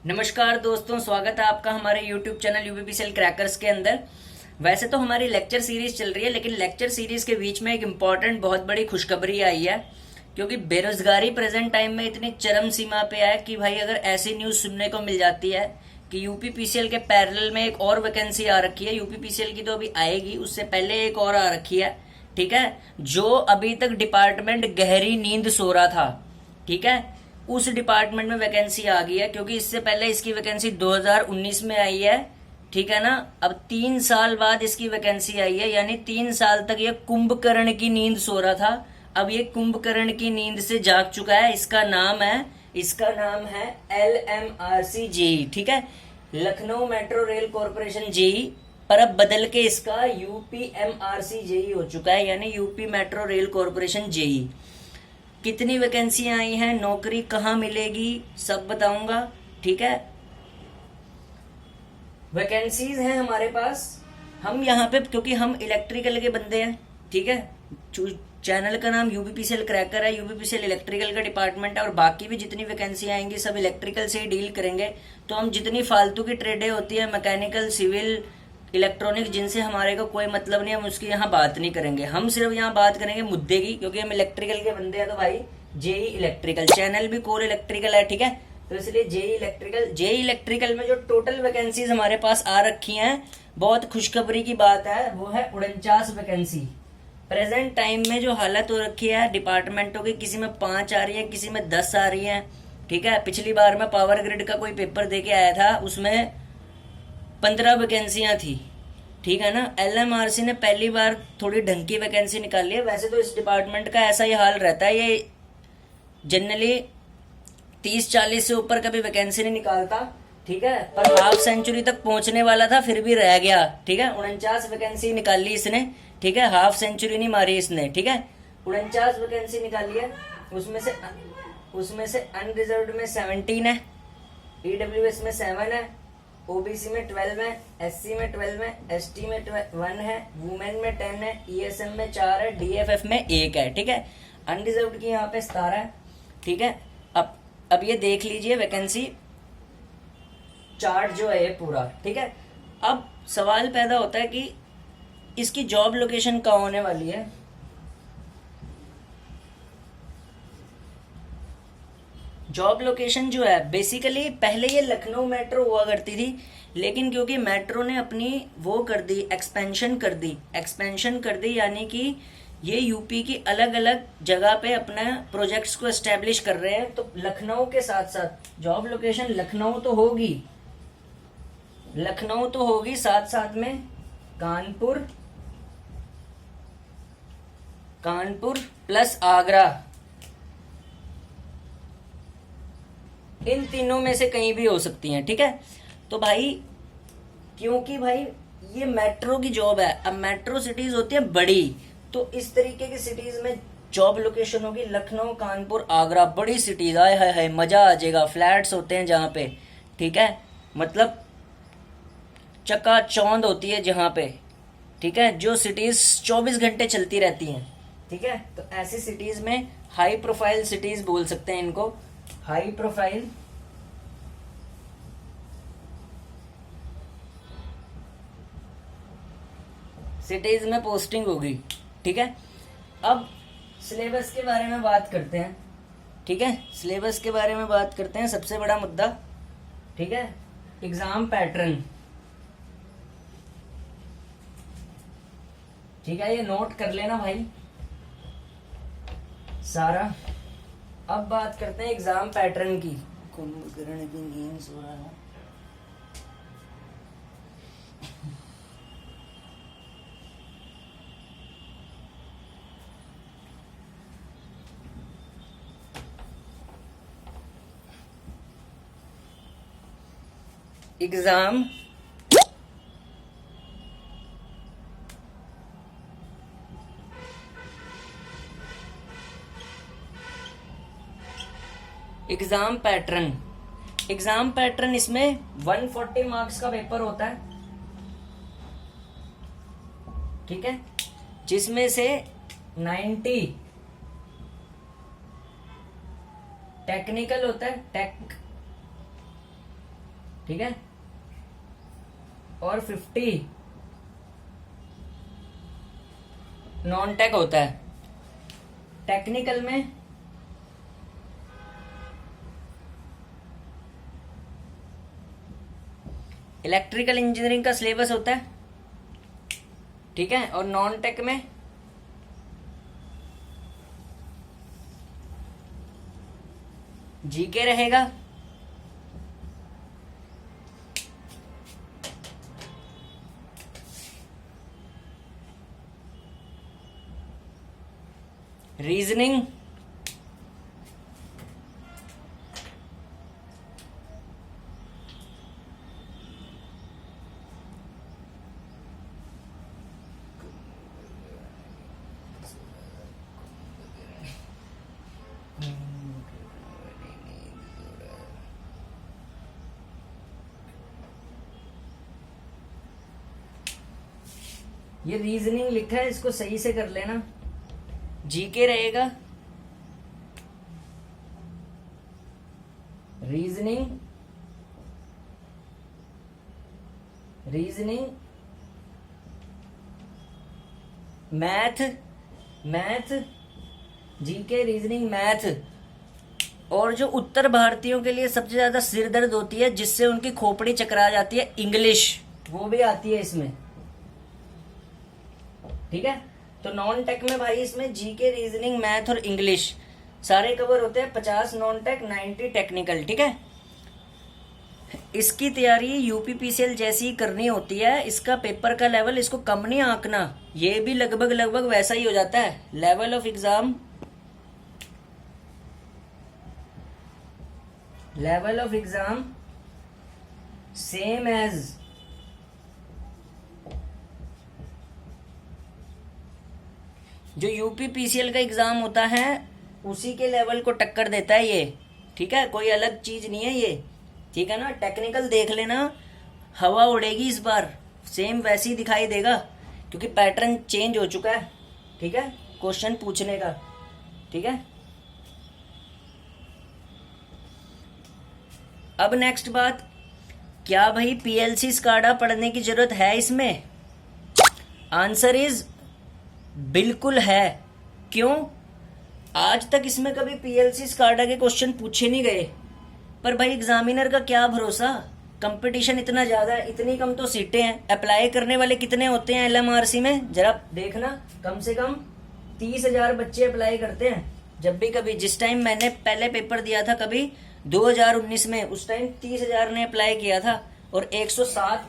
नमस्कार दोस्तों, स्वागत है आपका हमारे YouTube चैनल यूपीपीसीएल क्रैकर्स के अंदर। वैसे तो हमारी लेक्चर सीरीज चल रही है, लेकिन लेक्चर सीरीज के बीच में एक इम्पॉर्टेंट बहुत बड़ी खुशखबरी आई है। क्योंकि बेरोजगारी प्रेजेंट टाइम में इतनी चरम सीमा पे है कि भाई अगर ऐसी न्यूज सुनने को मिल जाती है कि यूपीपीसीएल के पैरेलल में एक और वैकेंसी आ रखी है। यूपीपीसीएल की तो अभी आएगी, उससे पहले एक और आ रखी है, ठीक है। जो अभी तक डिपार्टमेंट गहरी नींद सो रहा था, ठीक है, उस डिपार्टमेंट में वैकेंसी आ गई है। क्योंकि इससे पहले इसकी वैकेंसी 2019 में आई है, ठीक है ना। अब 3 साल बाद इसकी वैकेंसी आई है, यानी 3 साल तक ये कुंभकर्ण की नींद सो रहा था। अब ये कुंभकर्ण की नींद से जाग चुका है। इसका नाम है LMRC जेई, ठीक है, Lucknow metro rail corporation JE. पर अब बदल के इसका UPMRC जेई हो चुका है, यानी UP metro rail corporation JE. कितनी वैकेंसियां आई हैं, नौकरी कहाँ मिलेगी, सब बताऊंगा, ठीक है। वैकेंसीज हैं हमारे पास। हम यहाँ पे क्योंकि हम इलेक्ट्रिकल के बंदे हैं, ठीक है। चैनल का नाम यूपीपीसीएल क्रैकर है। यूपीपीसीएल इलेक्ट्रिकल का डिपार्टमेंट है और बाकी भी जितनी वैकेंसी आएंगी सब इलेक्ट्रिकल से ही डील करेंगे। तो हम जितनी फालतू की ट्रेडें होती है, मैकेनिकल, सिविल, इलेक्ट्रॉनिक, जिनसे हमारे को कोई मतलब नहीं, हम उसकी यहाँ बात नहीं करेंगे। हम सिर्फ यहाँ बात करेंगे मुद्दे की, क्योंकि हम इलेक्ट्रिकल के बंदे हैं। तो भाई जेई इलेक्ट्रिकल, चैनल भी कोर इलेक्ट्रिकल है, ठीक है। तो इसलिए जेई इलेक्ट्रिकल में जो टोटल वैकेंसीज हमारे पास आ रखी हैं, बहुत खुशखबरी की बात है, वो है 49 वैकेंसी। प्रेजेंट टाइम में जो हालत हो रखी है डिपार्टमेंटों की, किसी में 5 आ रही है, किसी में 10 आ रही है, ठीक है। पिछली बार मैं पावर ग्रिड का कोई पेपर दे के आया था, उसमें 15 वैकेंसियां थी, ठीक है ना। LMRC ने पहली बार थोड़ी ढंग की वैकेंसी निकाली है। वैसे तो इस डिपार्टमेंट का ऐसा ही हाल रहता है, ये जनरली 30-40 से ऊपर कभी वैकेंसी नहीं निकालता, ठीक है। पर हाफ सेंचुरी तक पहुंचने वाला था, फिर भी रह गया, ठीक है। 49 वैकेंसी निकाली इसने, ठीक है। हाफ सेंचुरी नहीं मारी इसने, ठीक है। 49 वैकेंसी निकाली है। उसमें से अनरिजर्व्ड में 17 है, EWS में 7 है, OBC में 12 है, SC में 12 है, ST में 1 है, वुमेन में 10 है, ESM में 4 है, DFF में 1 है, ठीक है। अनरिजर्व्ड की यहाँ पे 17 है, ठीक है। अब ये देख लीजिए वैकेंसी चार्ट जो है ये पूरा, ठीक है। अब सवाल पैदा होता है कि इसकी जॉब लोकेशन कहाँ होने वाली है। जॉब लोकेशन जो है बेसिकली पहले ये लखनऊ मेट्रो हुआ करती थी, लेकिन क्योंकि मेट्रो ने अपनी वो कर दी, एक्सपेंशन कर दी, यानी कि ये यूपी की अलग अलग जगह पे अपने प्रोजेक्ट्स को एस्टेब्लिश कर रहे हैं। तो लखनऊ के साथ साथ जॉब लोकेशन लखनऊ तो होगी, साथ साथ में कानपुर प्लस आगरा, इन तीनों में से कहीं भी हो सकती हैं, ठीक है। तो भाई क्योंकि भाई ये मेट्रो की जॉब है, अब मेट्रो सिटीज होती है बड़ी, तो इस तरीके की सिटीज में जॉब लोकेशन होगी लखनऊ, कानपुर, आगरा, बड़ी सिटीज। आए हाय हाय, मजा आ जाएगा। फ्लैट्स होते हैं जहाँ पे, ठीक है, मतलब चकाचौंध होती है जहाँ पे, ठीक है। जो सिटीज 24 घंटे चलती रहती हैं, ठीक है। तो ऐसी सिटीज में हाई प्रोफाइल सिटीज बोल सकते हैं इनको, हाई प्रोफाइल सिटीज में पोस्टिंग होगी, ठीक है। अब सिलेबस के बारे में बात करते हैं, ठीक है। सिलेबस के बारे में बात करते हैं, सबसे बड़ा मुद्दा, ठीक है। एग्जाम पैटर्न, ठीक है, ये नोट कर लेना भाई सारा। अब बात करते हैं एग्जाम पैटर्न की। कुंभकर्ण की नींद सो रहा है। एग्जाम एग्जाम पैटर्न इसमें 140 मार्क्स का पेपर होता है, ठीक है, जिसमें से 90 टेक्निकल होता है, ठीक है, और 50 नॉन टेक होता है। टेक्निकल में इलेक्ट्रिकल इंजीनियरिंग का सिलेबस होता है, ठीक है, और नॉन टेक में जीके रहेगा, रीजनिंग, ये रीजनिंग लिखा है, इसको सही से कर लेना। जीके रहेगा, reasoning, math, GK, reasoning, math. और जो उत्तर भारतीयों के लिए सबसे ज्यादा सिरदर्द होती है, जिससे उनकी खोपड़ी चकरा जाती है, इंग्लिश, वो भी आती है इसमें, ठीक है। तो नॉन टेक में भाई इसमें जीके, रीजनिंग, मैथ और इंग्लिश सारे कवर होते हैं। 50 नॉन टेक, 90 टेक्निकल, ठीक है। इसकी तैयारी यूपीपीसीएल जैसी ही करनी होती है। इसका पेपर का लेवल इसको कम नहीं आंकना, ये भी लगभग वैसा ही हो जाता है। Level of exam same as जो यूपीपीसीएल का एग्जाम होता है, उसी के लेवल को टक्कर देता है ये, ठीक है। कोई अलग चीज नहीं है ये, ठीक है ना। टेक्निकल देख लेना, हवा उड़ेगी इस बार, सेम वैसे ही दिखाई देगा, क्योंकि पैटर्न चेंज हो चुका है, ठीक है, क्वेश्चन पूछने का, ठीक है। अब नेक्स्ट बात, क्या भाई पीएलसी स्काडा पढ़ने की जरूरत है इसमें? आंसर इज बिल्कुल है। क्यों? आज तक इसमें कभी पीएलसी स्काडा के क्वेश्चन पूछे नहीं गए, पर भाई एग्जामिनर का क्या भरोसा, कंपटीशन इतना ज्यादा है, इतनी कम तो सीटें हैं। अप्लाई करने वाले कितने होते हैं एलएमआरसी में, जरा देखना, कम से कम 30,000 बच्चे अप्लाई करते हैं। जब भी कभी, जिस टाइम मैंने पहले पेपर दिया था कभी 2019 में, उस टाइम 30,000 ने अप्लाई किया था, और 107